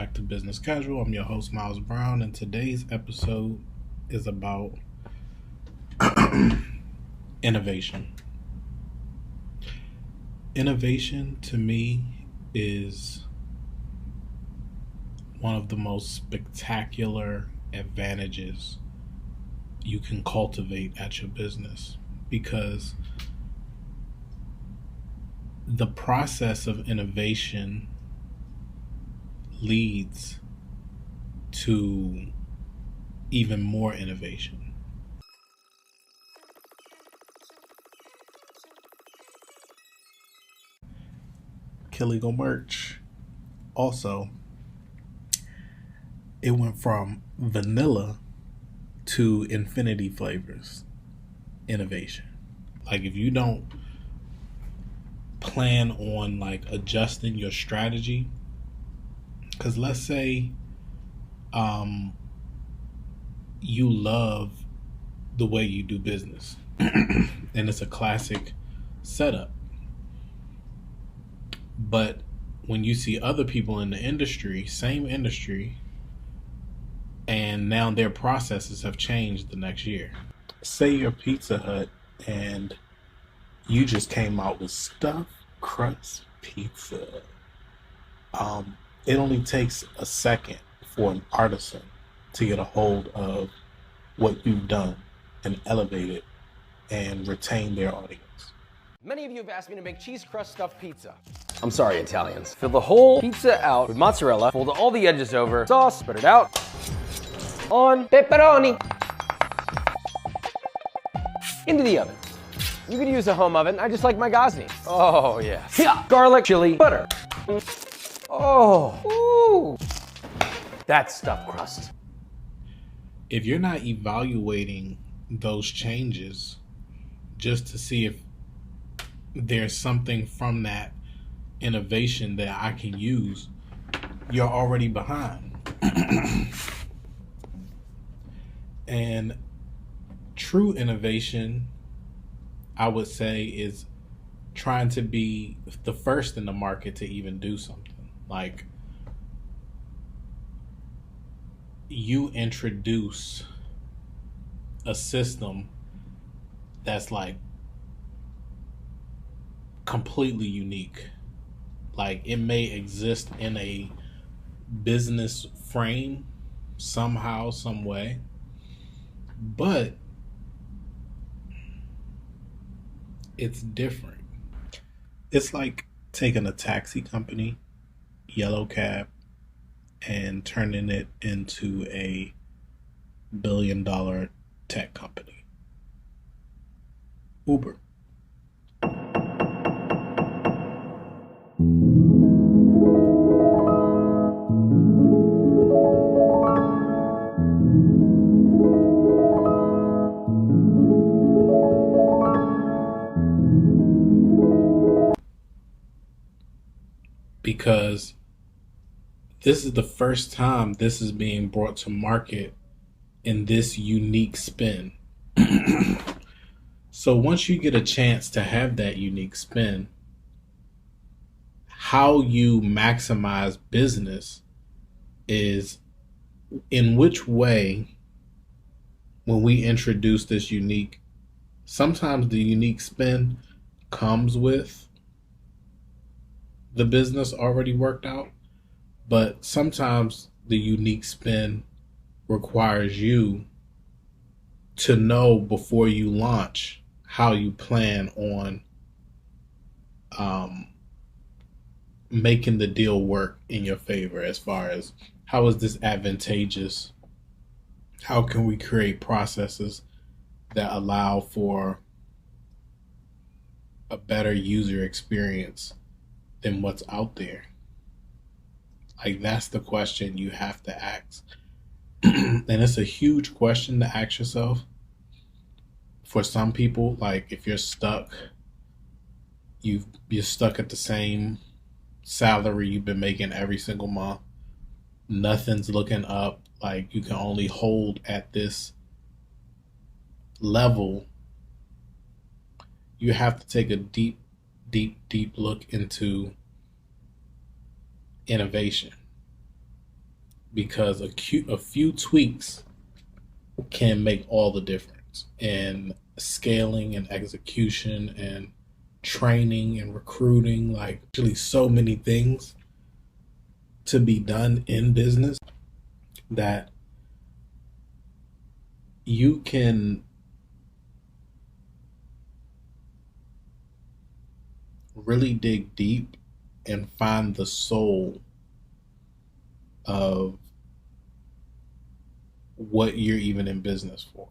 back to Business Casual. I'm your host, Miles Brown, and today's episode is about innovation. Innovation, to me, is one of the most spectacular advantages you can cultivate at your business, because the process of innovation leads to even more innovation. Illegal merch. Also, it went from vanilla to infinity flavors. Innovation. Like, if you don't plan on adjusting your strategy, because let's say you love the way you do business and it's a classic setup, but when you see other people in the industry, same industry, and now their processes have changed the next year. Say you're Pizza Hut and you just came out with stuffed crust pizza. It only takes a second for an artisan to get a hold of what you've done and elevate it and retain their audience. Many of you have asked me to make cheese crust stuffed pizza. I'm sorry, Italians. Fill the whole pizza out with mozzarella, fold all the edges over, sauce, spread it out on pepperoni. Into the oven. You could use a home oven. I just like my Gosney. Oh, yeah. Garlic, chili, butter. Oh, ooh. That's stuffed crust. If you're not evaluating those changes just to see if there's something from that innovation that I can use, you're already behind. And true innovation, I would say, is trying to be the first in the market to even do something. Like, you introduce a system that's completely unique. Like, it may exist in a business frame somehow, some way, but it's different. It's like taking a taxi company, yellow cab, and turning it into a billion-dollar tech company. Uber. Because this is the first time this is being brought to market in this unique spin. So once you get a chance to have that unique spin, how you maximize business is in which way, when we introduce this unique, sometimes the unique spin comes with the business already worked out, but sometimes the unique spin requires you to know before you launch how you plan on making the deal work in your favor, as far as how is this advantageous? How can we create processes that allow for a better user experience than what's out there? Like, that's the question you have to ask. And it's a huge question to ask yourself. For some people, like, if you're stuck, you're stuck at the same salary you've been making every single month. Nothing's looking up. Like, you can only hold at this level. You have to take a deep look into innovation. because a few tweaks can make all the difference in scaling and execution and training and recruiting. Like, actually, so many things to be done in business that you can really dig deep and find the soul of what you're even in business for.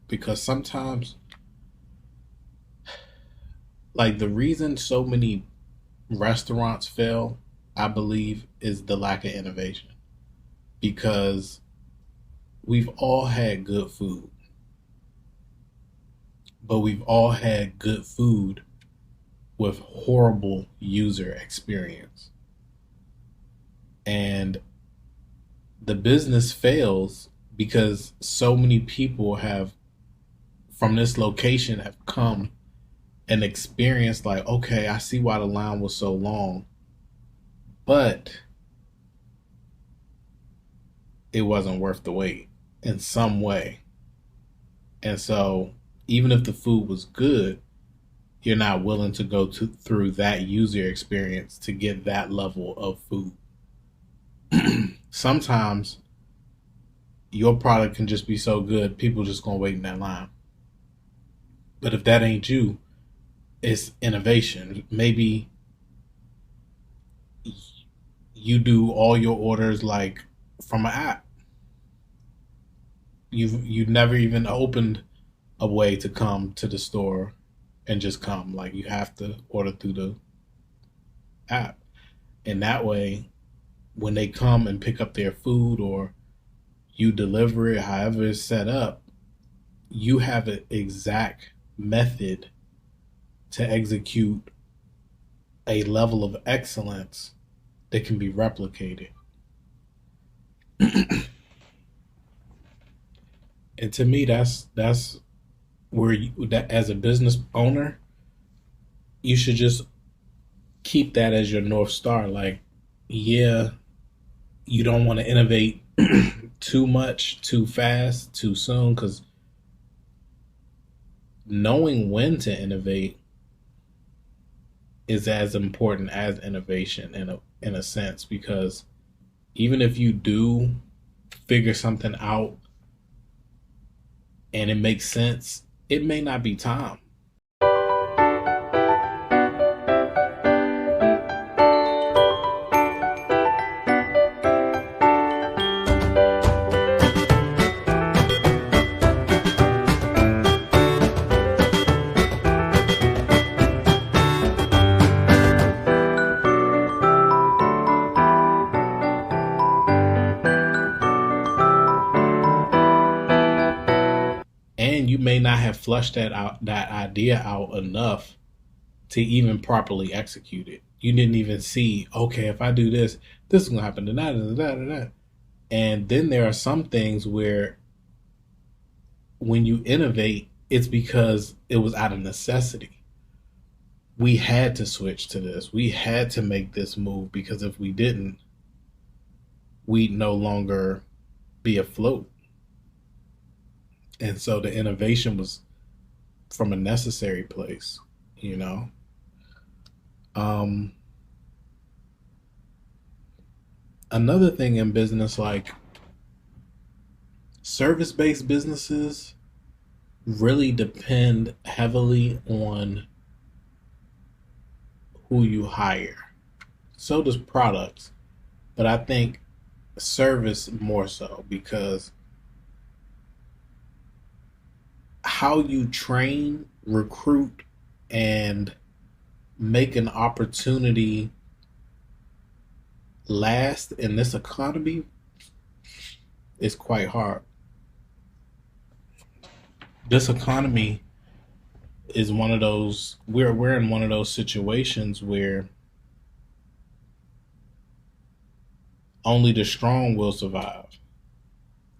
Because sometimes, like, the reason so many restaurants fail, I believe, is the lack of innovation. Because we've all had good food, but we've all had good food with horrible user experience. And the business fails because so many people have, from this location, have come and experienced, like, okay, I see why the line was so long, but it wasn't worth the wait in some way. And so even if the food was good, you're not willing to go through that user experience to get that level of food. Sometimes your product can just be so good, people just gonna wait in that line. But if that ain't you, it's innovation. Maybe you do all your orders like from an app. You've never even opened a way to come to the store and just come. Like, you have to order through the app. And that way, when they come and pick up their food or you deliver it, however it's set up, you have an exact method to execute a level of excellence that can be replicated. And to me, that's where that as a business owner, you should just keep that as your North Star. Like, yeah, you don't want to innovate too much, too fast, too soon, because knowing when to innovate is as important as innovation in a sense, because even if you do figure something out and it makes sense, it may not be time. And you may not have flushed that idea out enough to even properly execute it. You didn't even see, okay, if I do this, this is gonna happen to that. And then there are some things where when you innovate, it's because it was out of necessity. We had to switch to this. We had to make this move, because if we didn't, we'd no longer be afloat. And so the innovation was from a necessary place, you know. Another thing in business, like service-based businesses really depend heavily on who you hire. So does products, but I think service more so, because how you train, recruit, and make an opportunity last in this economy is quite hard. This economy is one of those, we're in one of those situations where only the strong will survive.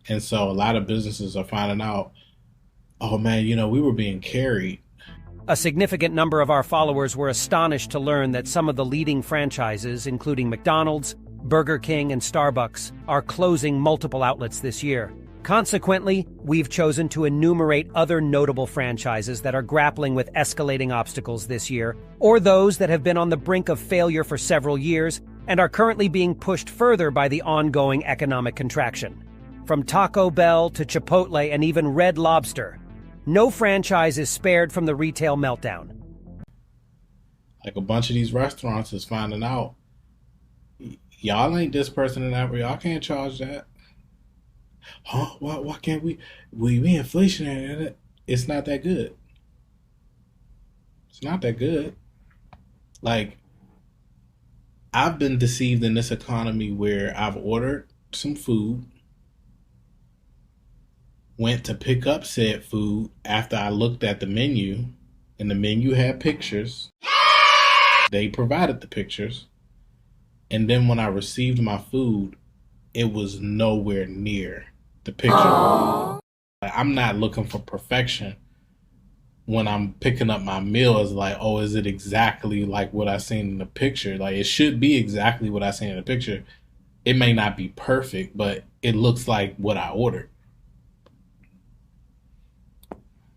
And so a lot of businesses are finding out, oh man, we were being carried. A significant number of our followers were astonished to learn that some of the leading franchises, including McDonald's, Burger King and Starbucks are closing multiple outlets this year. Consequently, we've chosen to enumerate other notable franchises that are grappling with escalating obstacles this year, or those that have been on the brink of failure for several years and are currently being pushed further by the ongoing economic contraction. From Taco Bell to Chipotle and even Red Lobster, no franchise is spared from the retail meltdown. Like a bunch of these restaurants is finding out, y'all ain't this person and that, y'all can't charge that. Huh? Why can't we inflationary? It's not that good. It's not that good. Like, I've been deceived in this economy where I've ordered some food, went to pick up said food after I looked at the menu, and the menu had pictures. They provided the pictures. And then when I received my food, it was nowhere near the picture. Like, I'm not looking for perfection when I'm picking up my meal. Is like, oh, is it exactly like what I seen in the picture? Like, it should be exactly what I seen in the picture. It may not be perfect, but it looks like what I ordered.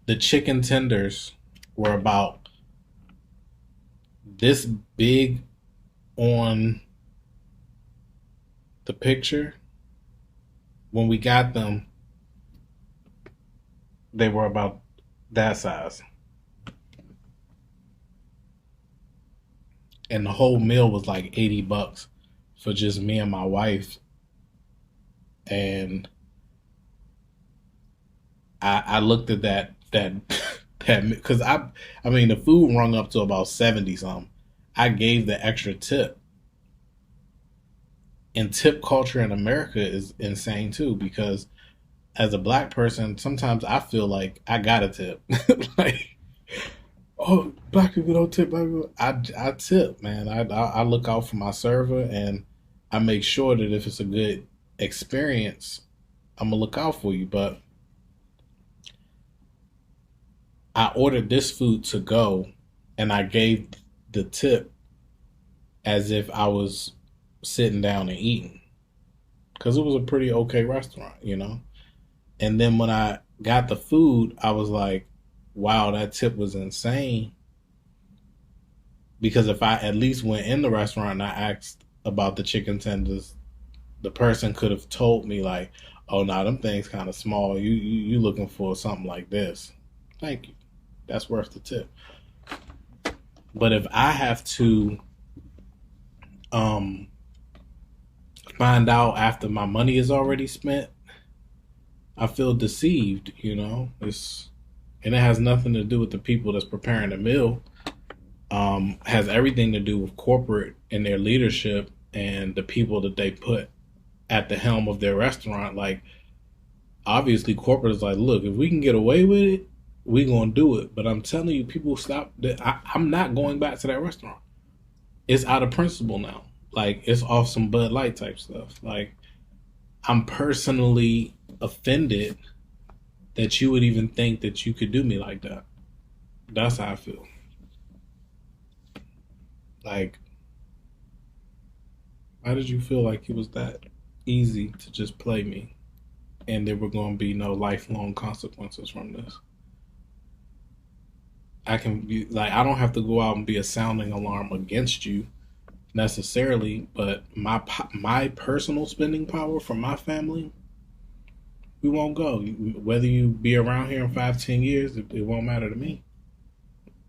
The chicken tenders were about this big on the picture. When we got them, they were about that size. And the whole meal was like $80 for just me and my wife. And I looked at that because I mean the food rung up to about 70 something. I gave the extra tip. And tip culture in America is insane too, because as a black person, sometimes I feel like I gotta tip. Like, oh, black people don't tip. Black people. I tip, man. I look out for my server, and I make sure that if it's a good experience, I'm gonna look out for you. But I ordered this food to go, and I gave the tip as if I was sitting down and eating, because it was a pretty okay restaurant, you know. And then when I got the food, I was like, wow, that tip was insane. Because if I at least went in the restaurant and I asked about the chicken tenders, the person could have told me like, oh, no, them things kind of small. You looking for something like this. Thank you. That's worth the tip. But if I have to find out after my money is already spent, I feel deceived, you know. And it has nothing to do with the people that's preparing the meal. Has everything to do with corporate and their leadership and the people that they put at the helm of their restaurant. Like, obviously corporate is like, look, if we can get away with it, we're gonna do it. But I'm telling you, people stop. I'm not going back to that restaurant. It's out of principle now. Like, it's off some Bud Light type stuff. Like, I'm personally offended that you would even think that you could do me like that. That's how I feel. Like, why did you feel like it was that easy to just play me and there were going to be no lifelong consequences from this? I can be like, I don't have to go out and be a sounding alarm against you necessarily, but my personal spending power from my family, we won't go. Whether you be around here in 5-10 years, it won't matter to me.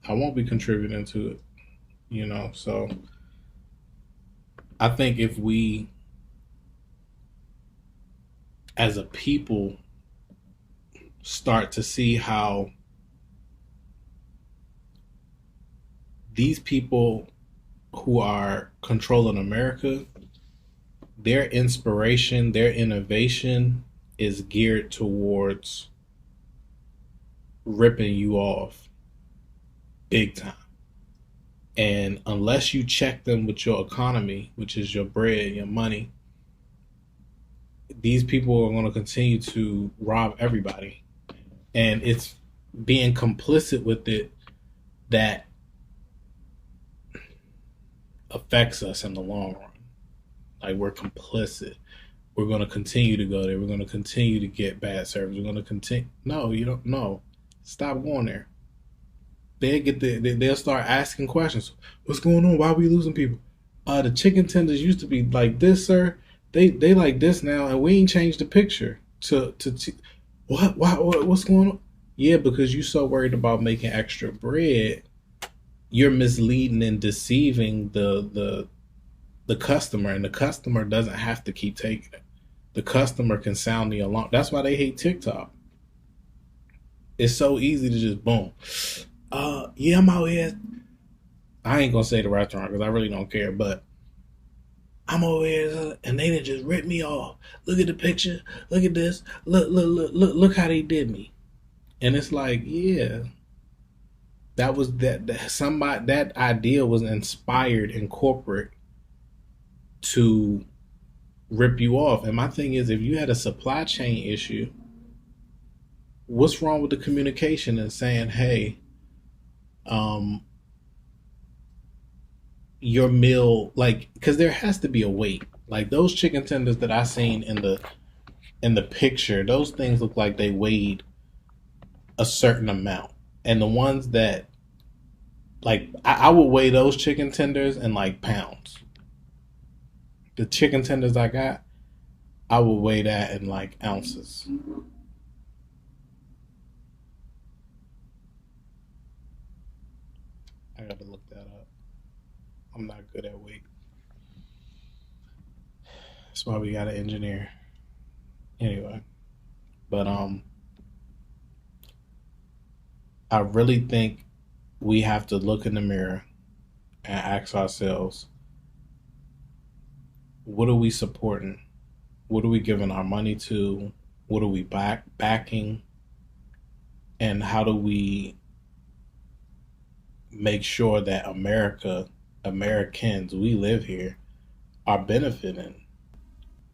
I won't be contributing to it, you know. So I think if we as a people start to see how these people who are controlling America, their inspiration, their innovation is geared towards ripping you off big time. And unless you check them with your economy, which is your bread, your money, these people are going to continue to rob everybody. And it's being complicit with it that affects us in the long run. Like we're complicit. We're going to continue to go there. We're going to continue to get bad service. We're going to continue. No, you don't. No, stop going there. They'll start asking questions. What's going on? Why are we losing people? The chicken tenders used to be like this, sir. They like this now, and we ain't changed the picture to what? What's going on? Yeah, because you so worried about making extra bread, you're misleading and deceiving the customer, and the customer doesn't have to keep taking it. The customer can sound the alarm. That's why they hate TikTok. It's so easy to just boom. Yeah, I'm out here. I ain't gonna say the restaurant because I really don't care, but I'm over here and they didn't just rip me off. Look at the picture. Look at this. Look how they did me. And it's like, yeah, that was that somebody, that idea was inspired in corporate to rip you off. And my thing is, if you had a supply chain issue, what's wrong with the communication and saying, hey, your meal, like, because there has to be a weight. Like those chicken tenders that I seen in the picture, those things look like they weighed a certain amount. And the ones that, like, I would weigh those chicken tenders in like pounds. The chicken tenders I got, I would weigh that in like ounces. I gotta look that up. I'm not good at weight. That's why we got an engineer. Anyway, but I really think we have to look in the mirror and ask ourselves, what are we supporting? What are we giving our money to? What are we backing? And how do we make sure that Americans, we live here, are benefiting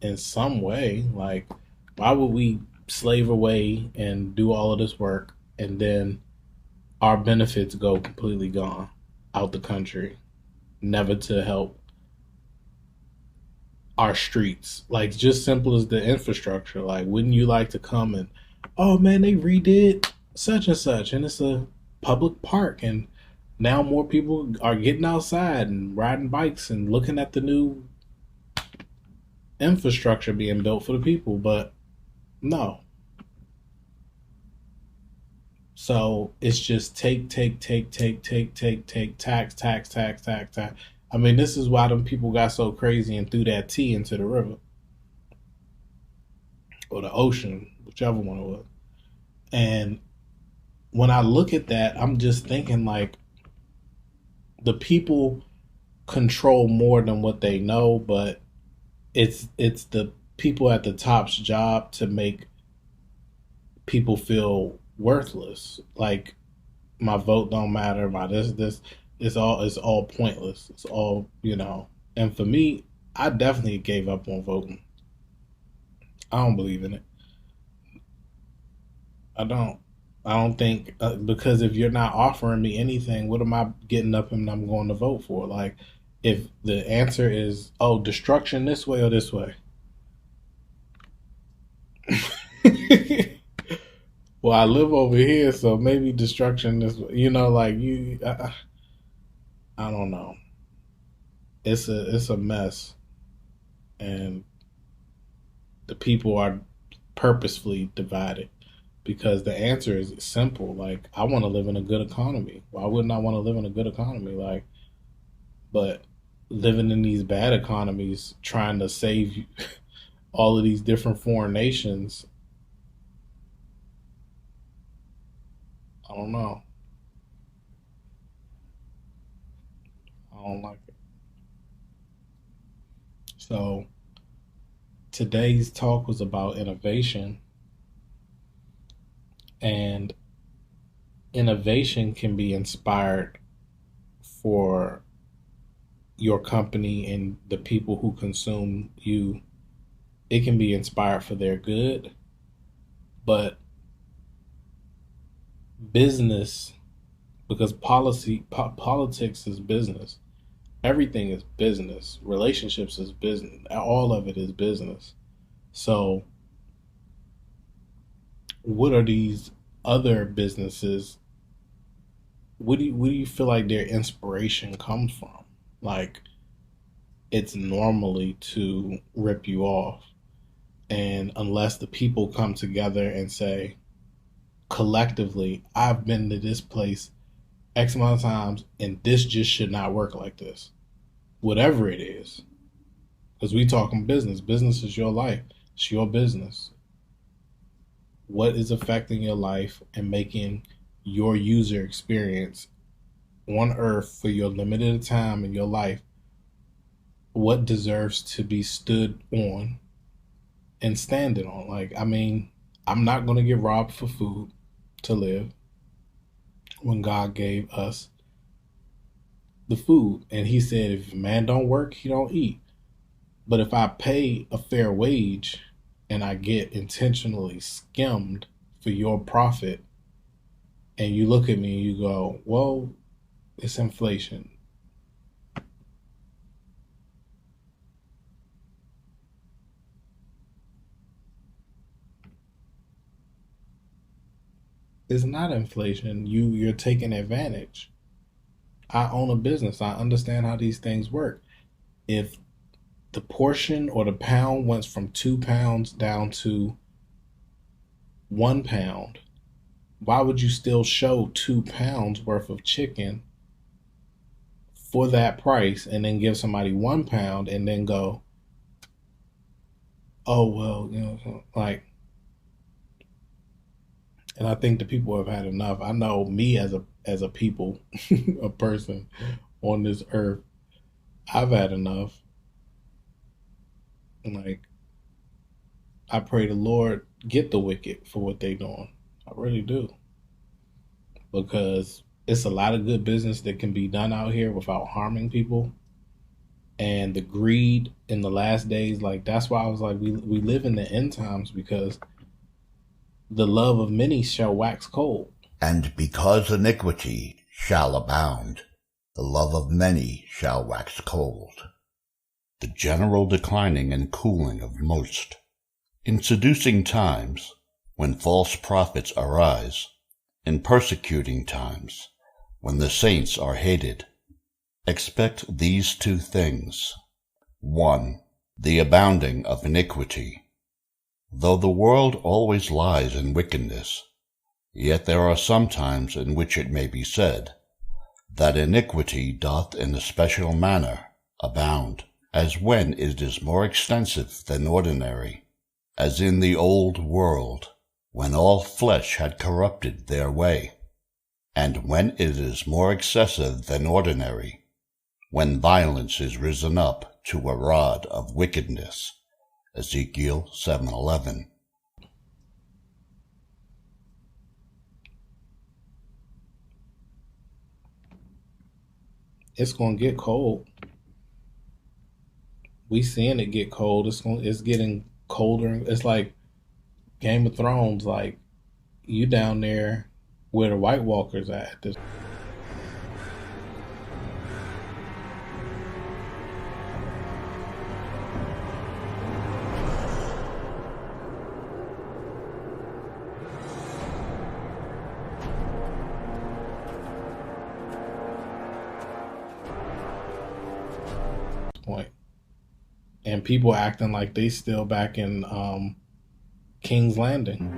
in some way? Like, why would we slave away and do all of this work and then our benefits go completely gone out the country, never to help our streets? Like, just simple as the infrastructure. Like, wouldn't you like to come and, oh man, they redid such and such, and it's a public park, and now more people are getting outside and riding bikes and looking at the new infrastructure being built for the people. But no. So it's just take, tax. I mean, this is why them people got so crazy and threw that tea into the river or the ocean, whichever one it was. And when I look at that, I'm just thinking, like, the people control more than what they know, but it's the people at the top's job to make people feel worthless. Like, my vote don't matter, my this it's all pointless. It's all, And for me, I definitely gave up on voting. I don't believe in it. I don't. I don't think, because if you're not offering me anything, what am I getting up and I'm going to vote for? Like, if the answer is, oh, destruction this way or this way. Well, I live over here, so maybe destruction this way. Like I don't know. It's a mess, and the people are purposefully divided. Because the answer is simple. Like, I want to live in a good economy. Why wouldn't I want to live in a good economy? Like, but living in these bad economies, trying to save all of these different foreign nations, I don't know. I don't like it. So today's talk was about innovation, and innovation can be inspired for your company and the people who consume you. It can be inspired for their good, but business, because politics is business. Everything is business. Relationships is business. All of it is business. So, what are these other businesses? What do you feel like their inspiration comes from? Like, it's normally to rip you off. And unless the people come together and say, collectively, I've been to this place X amount of times and this just should not work like this. Whatever it is. Because we talking business. Business is your life. It's your business. What is affecting your life and making your user experience on earth for your limited time in your life, what deserves to be stood on and standing on? Like, I mean, I'm not going to get robbed for food to live when God gave us the food. And he said, if a man don't work, he don't eat. But if I pay a fair wage and I get intentionally skimmed for your profit, and you look at me and you go, well, it's inflation. It's not inflation. You're taking advantage. I own a business. I understand how these things work. If the portion or the pound went from 2 pounds down to 1 pound, why would you still show 2 pounds worth of chicken for that price and then give somebody 1 pound and then go, oh, well, like, and I think the people have had enough. I know me as a people, a person on this earth, I've had enough. Like, I pray the Lord get the wicked for what they doing. I really do. Because it's a lot of good business that can be done out here without harming people. And the greed in the last days, like, that's why I was like, we live in the end times, because the love of many shall wax cold. And because iniquity shall abound, the love of many shall wax cold. The general declining and cooling of most. In seducing times, when false prophets arise, in persecuting times, when the saints are hated, expect these two things. 1. The abounding of iniquity. Though the world always lies in wickedness, yet there are some times in which it may be said, that iniquity doth in a special manner abound, as when it is more extensive than ordinary, as in the old world, when all flesh had corrupted their way, and when it is more excessive than ordinary, when violence is risen up to a rod of wickedness. Ezekiel 7:11. It's gonna get cold. We seeing it get cold. It's getting colder. It's like Game of Thrones. Like, you down there where the White Walkers at this point. And people acting like they still back in King's Landing.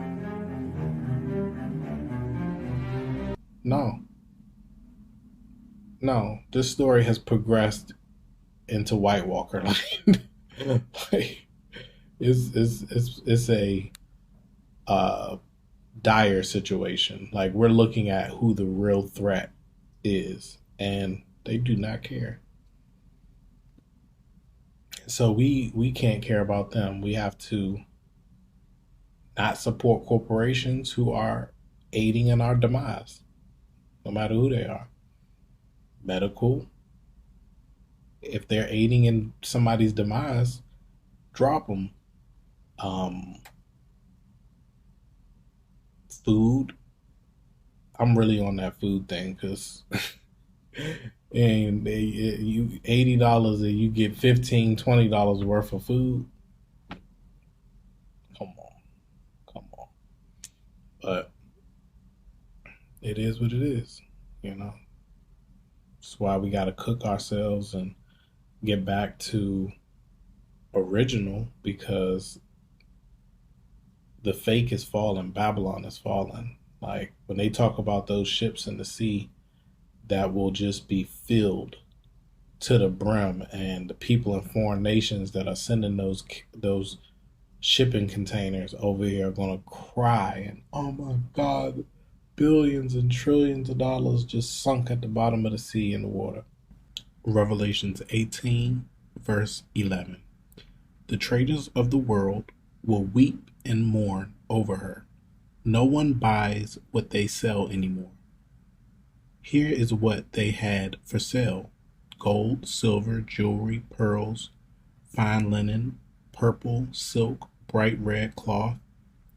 No, no. This story has progressed into White Walker. Like, it's a uh, dire situation. Like, we're looking at who the real threat is, and they do not care. So we can't care about them. We have to not support corporations who are aiding in our demise, no matter who they are. Medical, if they're aiding in somebody's demise, drop them. Um, Food, I'm really on that food thing because and you $80 and you get $15, $20 worth of food. Come on, come on. But it is what it is, you know. That's why we got to cook ourselves and get back to original, because the fake is falling. Babylon is falling. Like when they talk about those ships in the sea that will just be filled to the brim, and the people in foreign nations that are sending those shipping containers over here are going to cry and, oh my God, billions and trillions of dollars just sunk at the bottom of the sea in the water. Revelations 18 verse 11. The traders of the world will weep and mourn over her. No one buys what they sell anymore. Here is what they had for sale: gold, silver, jewelry, pearls, fine linen, purple, silk, bright red cloth,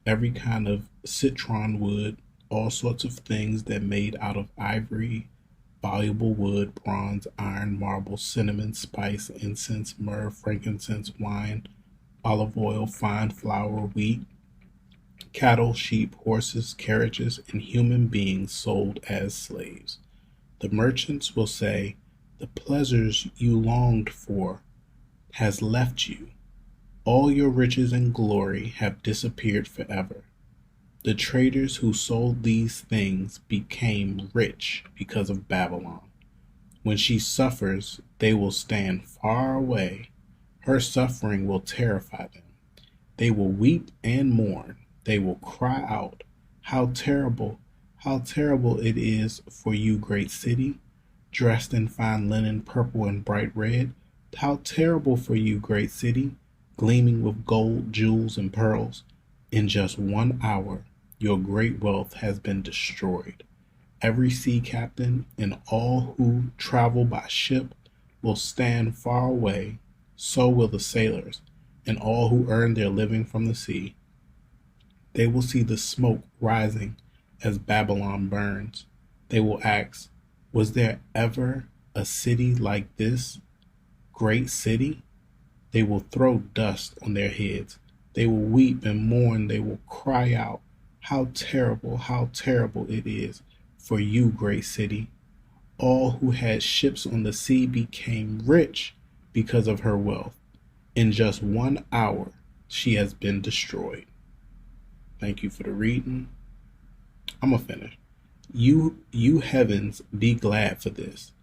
every kind of citron wood, all sorts of things that made out of ivory, valuable wood, bronze, iron, marble, cinnamon, spice, incense, myrrh, frankincense, wine, olive oil, fine flour, wheat, cattle, sheep, horses, carriages, and human beings sold as slaves. The merchants will say, the pleasures you longed for has left you. All your riches and glory have disappeared forever. The traders who sold these things became rich because of Babylon. When she suffers, they will stand far away. Her suffering will terrify them. They will weep and mourn. They will cry out, how terrible it is for you, great city, dressed in fine linen, purple and bright red. How terrible for you, great city, gleaming with gold, jewels, and pearls. In just 1 hour, your great wealth has been destroyed. Every sea captain and all who travel by ship will stand far away. So will the sailors and all who earn their living from the sea. They will see the smoke rising as Babylon burns. They will ask, was there ever a city like this great city? They will throw dust on their heads. They will weep and mourn. They will cry out, how terrible it is for you, great city. All who had ships on the sea became rich because of her wealth. In just 1 hour, she has been destroyed. Thank you for the reading. I'm going to finish. You heavens, be glad for this.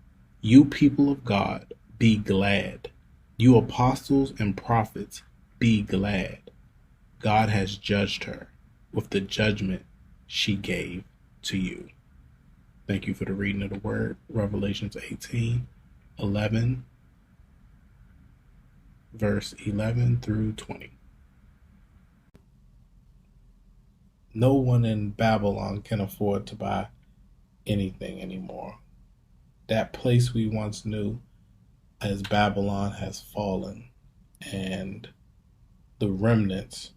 You people of God, be glad. You apostles and prophets, be glad. God has judged her with the judgment she gave to you. Thank you for the reading of the word. Revelations 18, 11, verse 11 through 20. No one in Babylon can afford to buy anything anymore. That place we once knew as Babylon has fallen, and the remnants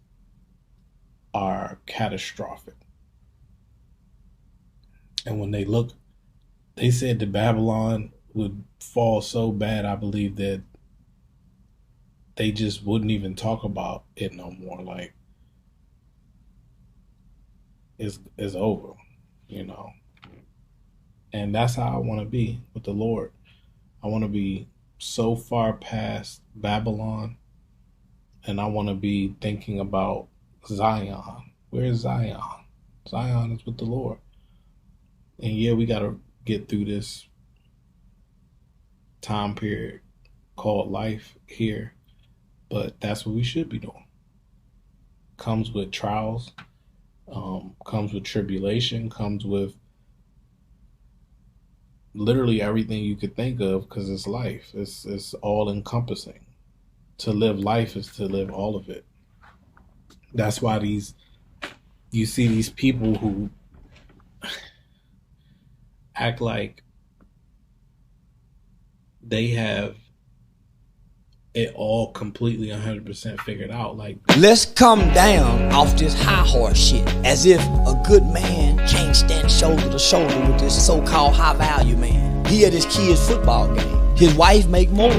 are catastrophic. And when they look, they said that Babylon would fall so bad, I believe that they just wouldn't even talk about it no more. Like, it's over, you know. And that's how I want to be with the Lord. I want to be so far past Babylon, and I want to be thinking about Zion. Where's Zion? Zion is with the Lord. And yeah, we got to get through this time period called life here, but that's what we should be doing. Comes with trials, comes with tribulation, comes with literally everything you could think of, because it's life. It's all encompassing. To live life is to live all of it. That's why you see these people who act like they have it all completely 100% figured out. Like, let's come down off this high horse shit, as if a good man can't stand shoulder to shoulder with this so-called high value man. He at his kid's football game. His wife make more.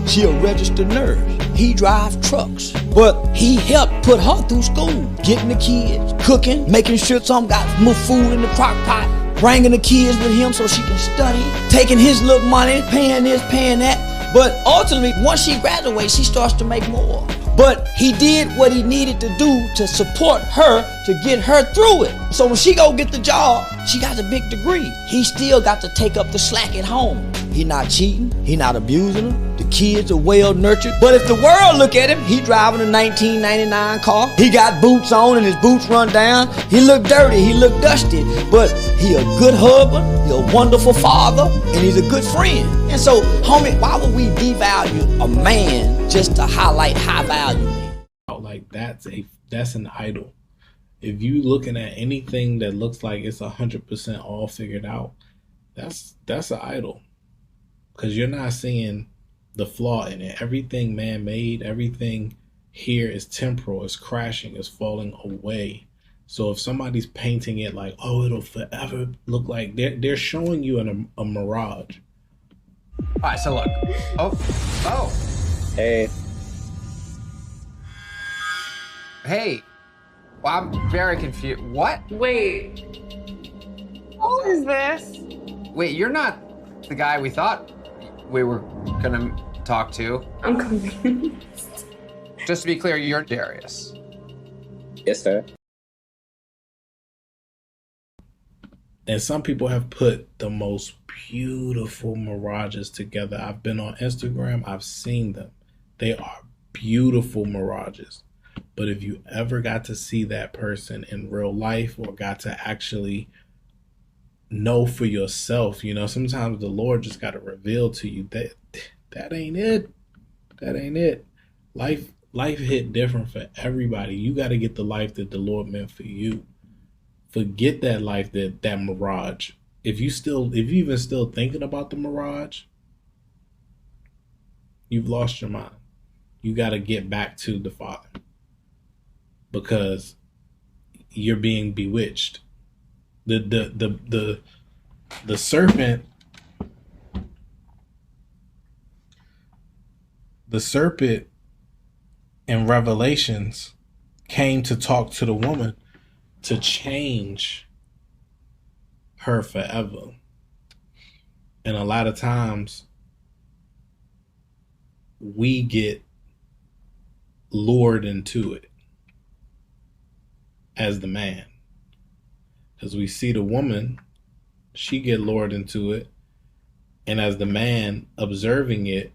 She a registered nurse. He drive trucks, but he helped put her through school, getting the kids, cooking, making sure some got more food in the crock pot, bringing the kids with him so she can study, taking his little money, paying this, paying that. But ultimately, once she graduates, she starts to make more. But he did what he needed to do to support her, to get her through it. So when she go get the job, she got a big degree. He still got to take up the slack at home. He not cheating, he not abusing her. The kids are well nurtured. But if the world look at him, he driving a 1999 car. He got boots on and his boots run down. He look dirty, he look dusty. But he a good husband, he a wonderful father, and he's a good friend. And so, homie, why would we devalue a man just to highlight high value? Like that's an idol. If you looking at anything that looks like it's 100% all figured out, that's an idol. Because you're not seeing the flaw in it. Everything man-made, everything here is temporal, is crashing, is falling away. So if somebody's painting it like, oh, it'll forever look like, they're showing you a mirage. All right, so look. Oh. Hey. Hey. Well, I'm very confused. What? Wait. Who is this? Wait, you're not the guy we thought we were gonna talk to. I'm confused. Just to be clear, you're Darius. Yes, sir. And some people have put the most beautiful mirages together. I've been on Instagram, I've seen them. They are beautiful mirages. But if you ever got to see that person in real life or got to actually know for yourself, you know, sometimes the Lord just got to reveal to you that ain't it. That ain't it. Life hit different for everybody. You got to get the life that the Lord meant for you. Forget that life, that mirage. If you even still thinking about the mirage, you've lost your mind. You got to get back to the Father, because you're being bewitched. The serpent, in Revelations came to talk to the woman to change her forever. And a lot of times we get lured into it as the man, because we see the woman, she get lured into it, and as the man observing it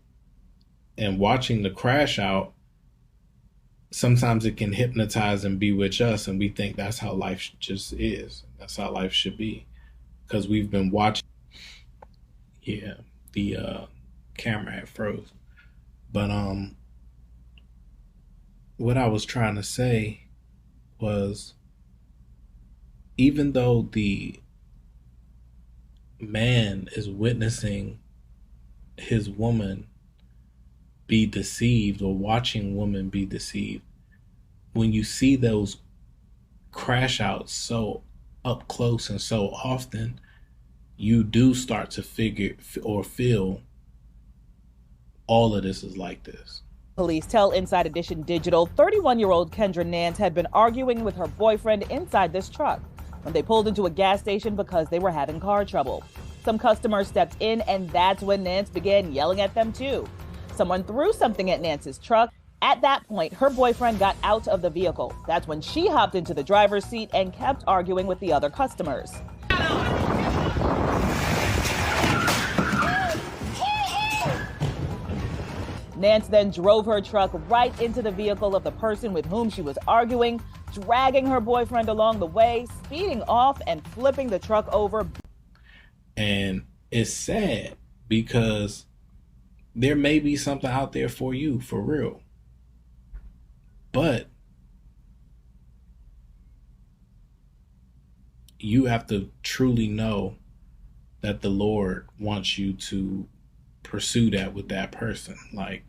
and watching the crash out, sometimes it can hypnotize and bewitch us, and we think that's how life just is. That's how life should be, because we've been watching. Yeah, the camera had froze. But what I was trying to say was, even though the man is witnessing his woman be deceived or watching women be deceived, when you see those crash outs so up close and so often, you do start to figure or feel all of this is like this. Police tell Inside Edition Digital 31-year-old Kendra Nance had been arguing with her boyfriend inside this truck when they pulled into a gas station because they were having car trouble. Some customers stepped in, and that's when Nance began yelling at them too. Someone threw something at Nance's truck. At that point, her boyfriend got out of the vehicle. That's when she hopped into the driver's seat and kept arguing with the other customers. Nance then drove her truck right into the vehicle of the person with whom she was arguing, dragging her boyfriend along the way, speeding off and flipping the truck over. And it's sad, because there may be something out there for you, for real. But you have to truly know that the Lord wants you to pursue that with that person. Like,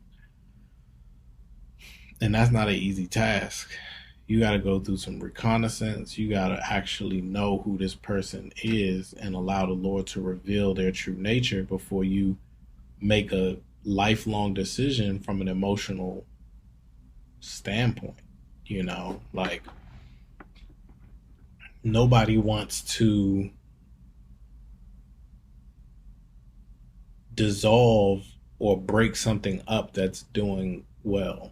And that's not an easy task. You got to go through some reconnaissance. You got to actually know who this person is and allow the Lord to reveal their true nature before you make a lifelong decision from an emotional standpoint. You know, like, nobody wants to dissolve or break something up that's doing well.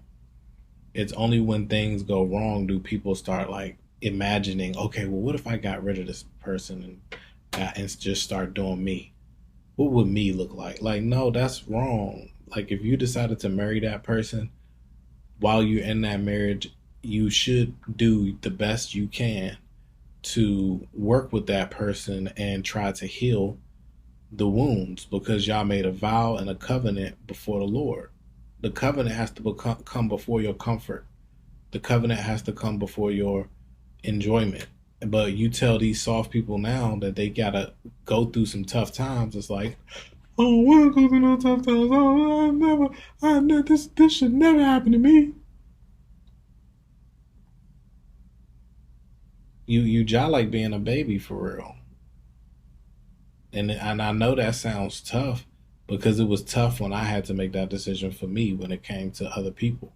It's only when things go wrong do people start like imagining, okay, well, what if I got rid of this person and just start doing me? What would me look like? Like, no, that's wrong. Like, if you decided to marry that person, while you're in that marriage, you should do the best you can to work with that person and try to heal the wounds, because y'all made a vow and a covenant before the Lord. The covenant has to come before your comfort. The covenant has to come before your enjoyment. But you tell these soft people now that they gotta go through some tough times. It's like, I don't want to go through no tough times. This should never happen to me. You just like being a baby for real. And I know that sounds tough, because it was tough when I had to make that decision for me when it came to other people.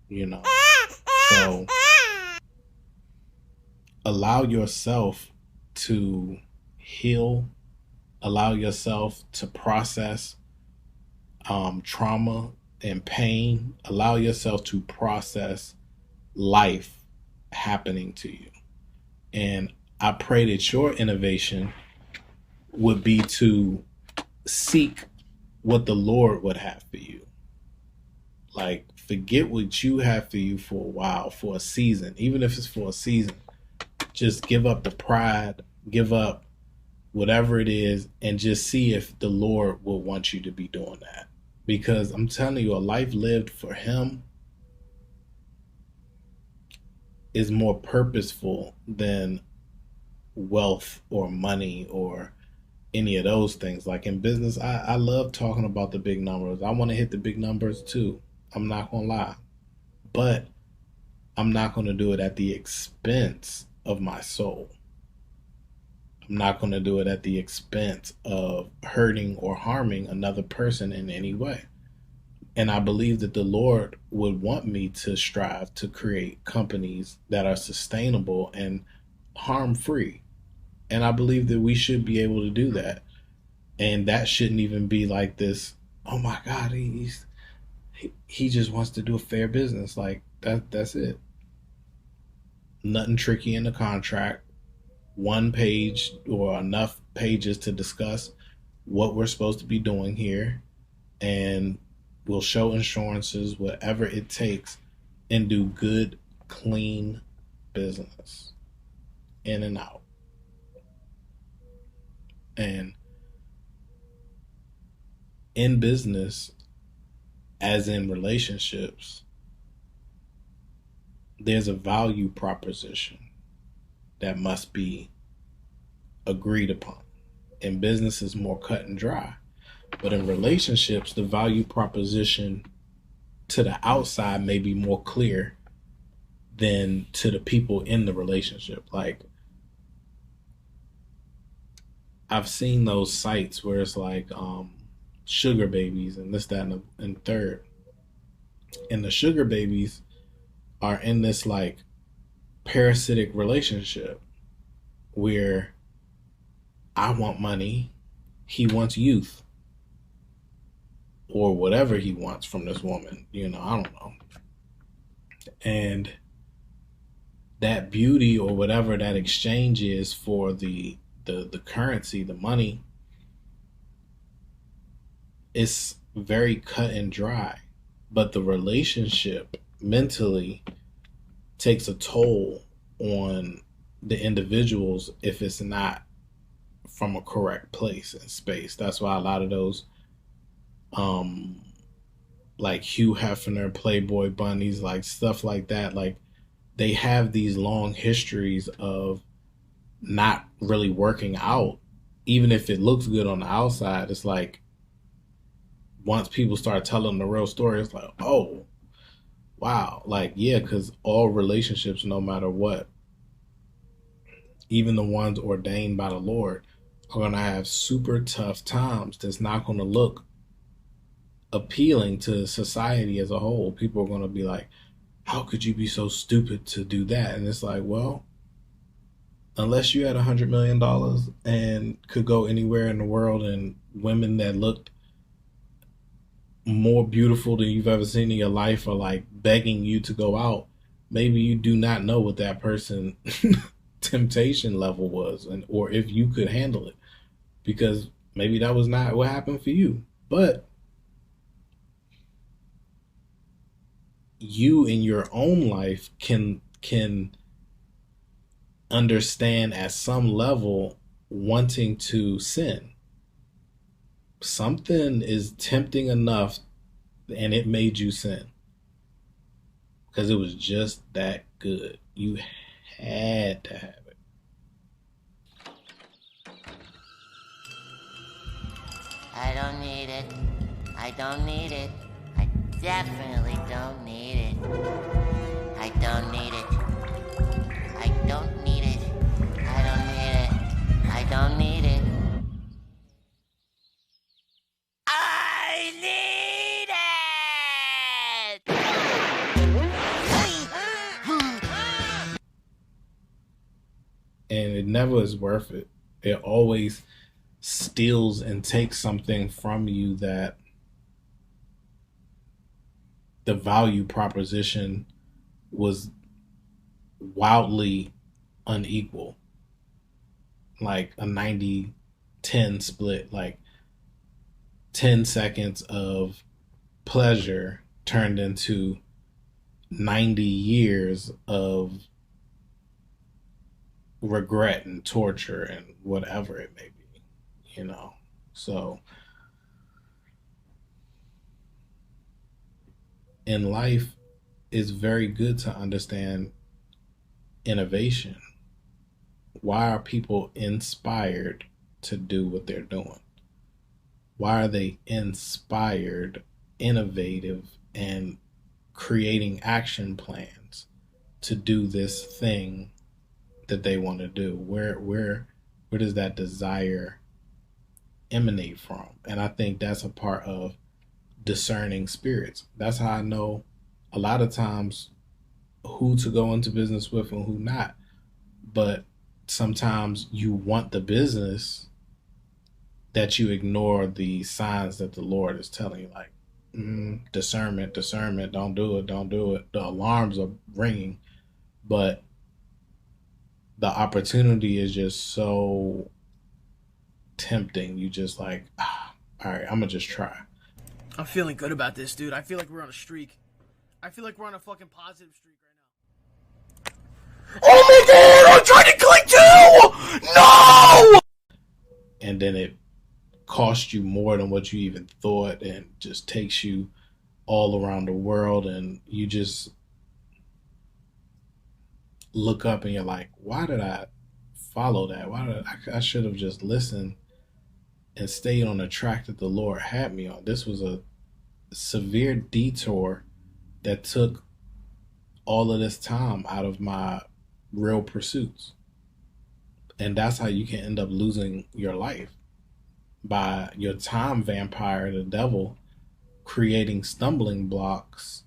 You know. So allow yourself to heal, allow yourself to process trauma and pain, allow yourself to process life happening to you. And I pray that your innovation would be to seek what the Lord would have for you. Like, forget what you have for you for a while, for a season. Even if it's for a season, just give up the pride, give up whatever it is, and just see if the Lord will want you to be doing that. Because I'm telling you, a life lived for Him is more purposeful than wealth or money or any of those things. Like in business, I love talking about the big numbers. I want to hit the big numbers too. I'm not going to lie. But I'm not going to do it at the expense of my soul. I'm not going to do it at the expense of hurting or harming another person in any way. And I believe that the Lord would want me to strive to create companies that are sustainable and harm-free. And I believe that we should be able to do that. And that shouldn't even be like this, oh my God, he just wants to do a fair business. Like, that's it. Nothing tricky in the contract. One page or enough pages to discuss what we're supposed to be doing here. And we'll show insurances, whatever it takes, and do good, clean business. In and out. And in business, as in relationships, there's a value proposition that must be agreed upon. In business, is more cut and dry. But in relationships, the value proposition to the outside may be more clear than to the people in the relationship. Like, I've seen those sites where it's like sugar babies and this, that, and third. And the sugar babies are in this like parasitic relationship where I want money, he wants youth, or whatever he wants from this woman. You know, I don't know. And that beauty or whatever that exchange is for the currency, the money, it's very cut and dry. But the relationship mentally takes a toll on the individuals if it's not from a correct place and space. That's why a lot of those like Hugh Hefner, Playboy bunnies, like stuff like that, like they have these long histories of not really working out. Even if it looks good on the outside, it's like once people start telling the real story, it's like, oh, wow. Like, yeah, because all relationships, no matter what, even the ones ordained by the Lord, are going to have super tough times that's not going to look appealing to society as a whole. People are going to be like, how could you be so stupid to do that? And it's like, well, unless you had $100 million and could go anywhere in the world and women that looked more beautiful than you've ever seen in your life are like begging you to go out, maybe you do not know what that person temptation level was, and or if you could handle it, because maybe that was not what happened for you. But you in your own life can understand at some level wanting to sin. Something is tempting enough and it made you sin because it was just that good. You had to have it. I don't need it. I don't need it. I definitely don't need it. I don't need it. I don't need it. I don't need it. I don't need it. I need it! And it never is worth it. It always steals and takes something from you that the value proposition was wildly unequal. Like a 90-10 split, like 10 seconds of pleasure turned into 90 years of regret and torture and whatever it may be, you know. So in life, it's very good to understand innovation. Why are people inspired to do what they're doing? Why are they inspired, innovative, and creating action plans to do this thing that they want to do? Where does that desire emanate from? And I think that's a part of discerning spirits. That's how I know a lot of times who to go into business with and who not. But sometimes you want the business that you ignore the signs that the Lord is telling you, like discernment, don't do it. The alarms are ringing, but the opportunity is just so tempting. You just like, all right, I'm gonna just try. I'm feeling good about this, dude. I feel like we're on a streak. I feel like we're on a fucking positive streak right now. Oh my god! I'm trying to click too! No! And then it costs you more than what you even thought, and just takes you all around the world, and you just look up and you're like, why did I follow that? I should have just listened and stayed on the track that the Lord had me on. This was a severe detour that took all of this time out of my real pursuits. And that's how you can end up losing your life, by your time vampire, the devil, creating stumbling blocks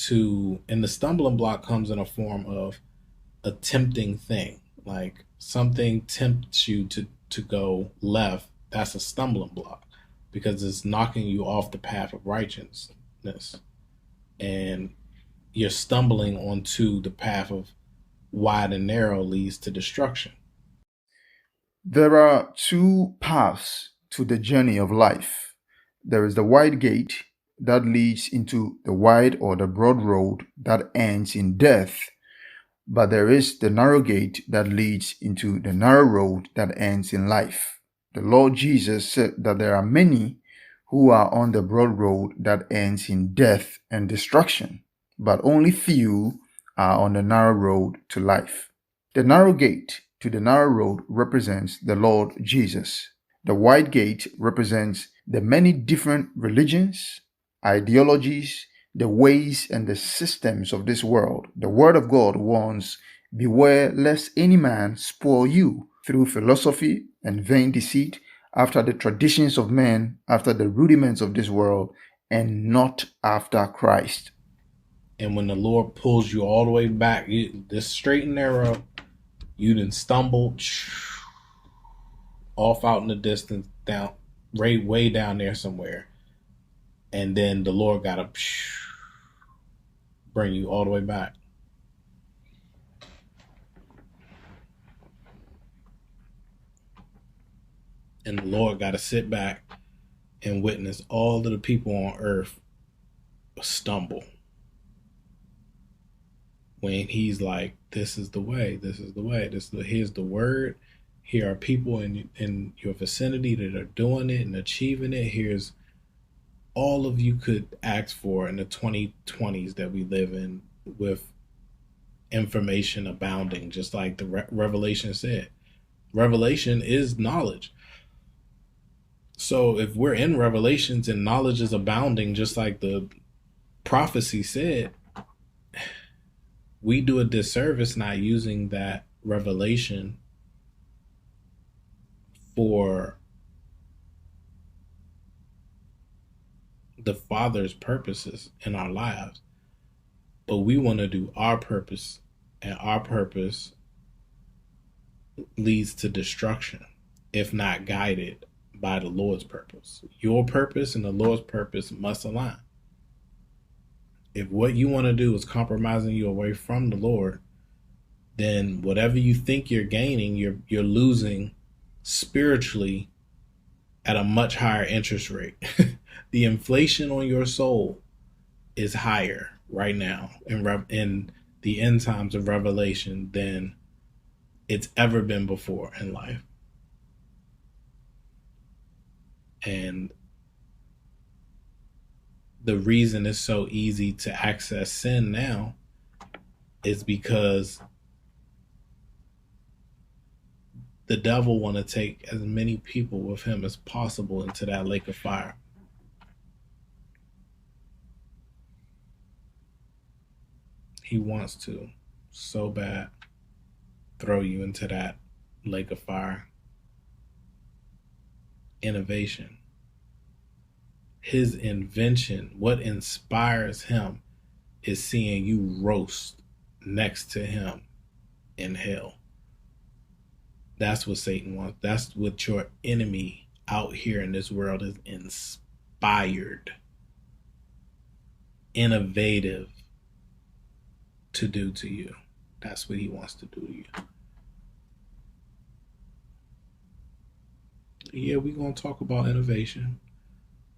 and the stumbling block comes in a form of a tempting thing. Like something tempts you to go left, that's a stumbling block, because it's knocking you off the path of righteousness, and you're stumbling onto the path of wide and narrow leads to destruction. There are two paths to the journey of life. There is the wide gate that leads into the wide or the broad road that ends in death, but there is the narrow gate that leads into the narrow road that ends in life. The Lord Jesus said that there are many who are on the broad road that ends in death and destruction, but only few are on the narrow road to life. The narrow gate to the narrow road represents the Lord Jesus. The wide gate represents the many different religions, ideologies, the ways and the systems of this world, the Word of God warns, beware lest any man spoil you through philosophy and vain deceit, after the traditions of men, after the rudiments of this world, and not after Christ. And when the Lord pulls you all the way back, this straight and narrow, you done stumbled off out in the distance, down, way down there somewhere. And then the Lord got to bring you all the way back. And the Lord got to sit back and witness all of the people on earth stumble. When he's like, this is the way, this is the way, here's the word. Here are people in your vicinity that are doing it and achieving it. Here's all of you could ask for in the 2020s that we live in, with information abounding, just like the Revelation said. Revelation is knowledge. So if we're in Revelations and knowledge is abounding, just like the prophecy said, we do a disservice not using that revelation for the Father's purposes in our lives. But we want to do our purpose, and our purpose leads to destruction if not guided by the Lord's purpose. Your purpose and the Lord's purpose must align. If what you want to do is compromising you away from the Lord, then whatever you think you're gaining, you're losing spiritually at a much higher interest rate. The inflation on your soul is higher right now in the end times of Revelation than it's ever been before in life. And the reason it's so easy to access sin now is because the devil want to take as many people with him as possible into that lake of fire. He wants to so bad throw you into that lake of fire. Innovation. His invention, what inspires him, is seeing you roast next to him in hell. That's what Satan wants. That's what your enemy out here in this world is inspired, innovative to do to you. That's what he wants to do to you. Yeah, we're going to talk about innovation,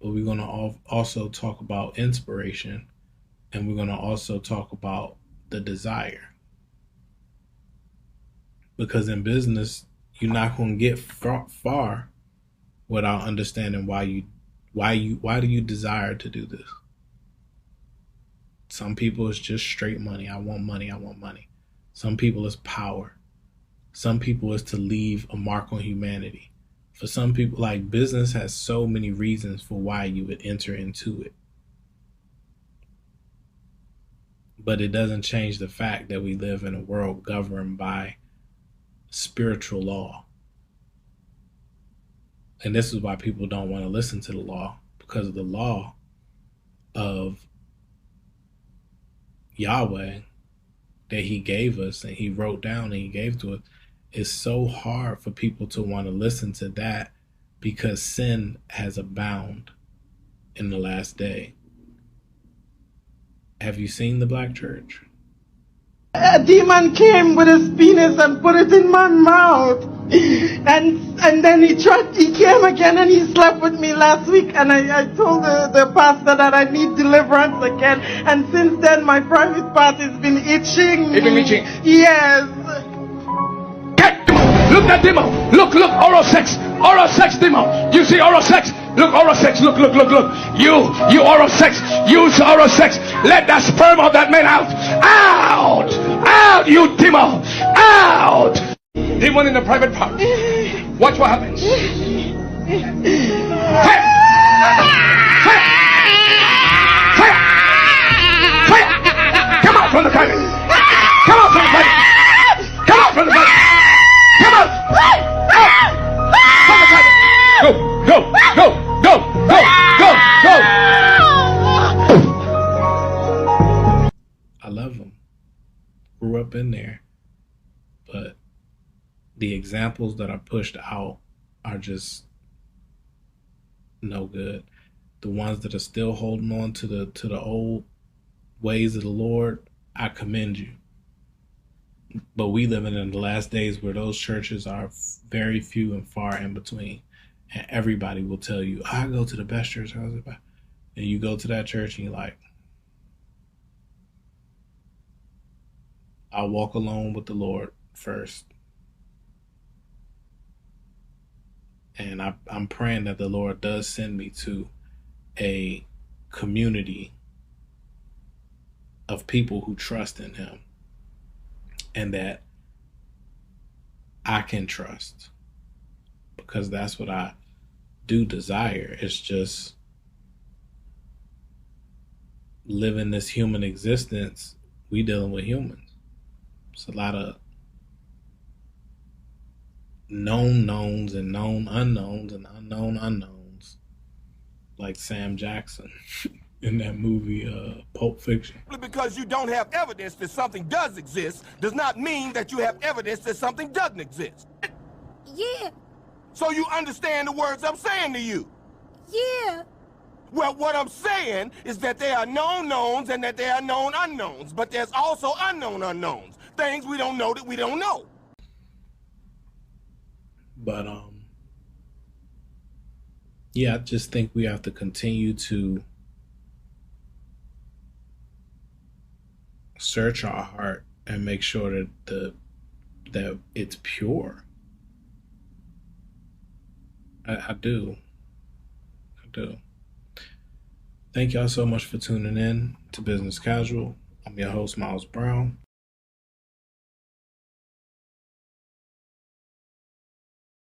but we're going to also talk about inspiration, and we're going to also talk about the desire. Because in business, you're not going to get far without understanding why do you desire to do this. Some people it's just straight money. I want money. I want money. Some people it's power. Some people it's to leave a mark on humanity. For some people, like, business has so many reasons for why you would enter into it. But it doesn't change the fact that we live in a world governed by spiritual law. And this is why people don't want to listen to the law, because of the law of Yahweh that he gave us and he wrote down and he gave to us. It's so hard for people to want to listen to that because sin has abounded in the last day. Have you seen the black church? A demon came with his penis and put it in my mouth. And then he came again and he slept with me last week. And I told the pastor that I need deliverance again. And since then, my private part has been itching. It's been itching? Yes. Look at demon. Look, oral sex demon. You see oral sex? Look, oral sex. Look. You oral sex. Use oral sex. Let that sperm of that man out. Out, you demon. Out. Demon in the private part. Watch what happens. Hey. Come out from the closet. Come out from the closet. Come out from the closet. Come out. From the closet. Go, go, go, go, go, go, go. I love them. Grew up in there. But the examples that are pushed out are just no good. The ones that are still holding on to the old ways of the Lord, I commend you. But we living in the last days where those churches are very few and far in between. And everybody will tell you, I go to the best church. And you go to that church and you're like, I'll walk alone with the Lord first. And I'm praying that the Lord does send me to a community of people who trust in him and that I can trust, because that's what I do desire. It's just living this human existence. We dealing with humans. It's a lot of known knowns and known unknowns and unknown unknowns, like Sam Jackson in that movie Pulp Fiction. Because you don't have evidence that something does exist does not mean that you have evidence that something doesn't exist. Yeah. So you understand the words I'm saying to you? Yeah. Well, what I'm saying is that there are known knowns and that there are known unknowns, but there's also unknown unknowns, things we don't know that we don't know. But yeah, I just think we have to continue to search our heart and make sure that that it's pure. I do. Thank y'all so much for tuning in to Business Casual. I'm your host, Miles Brown.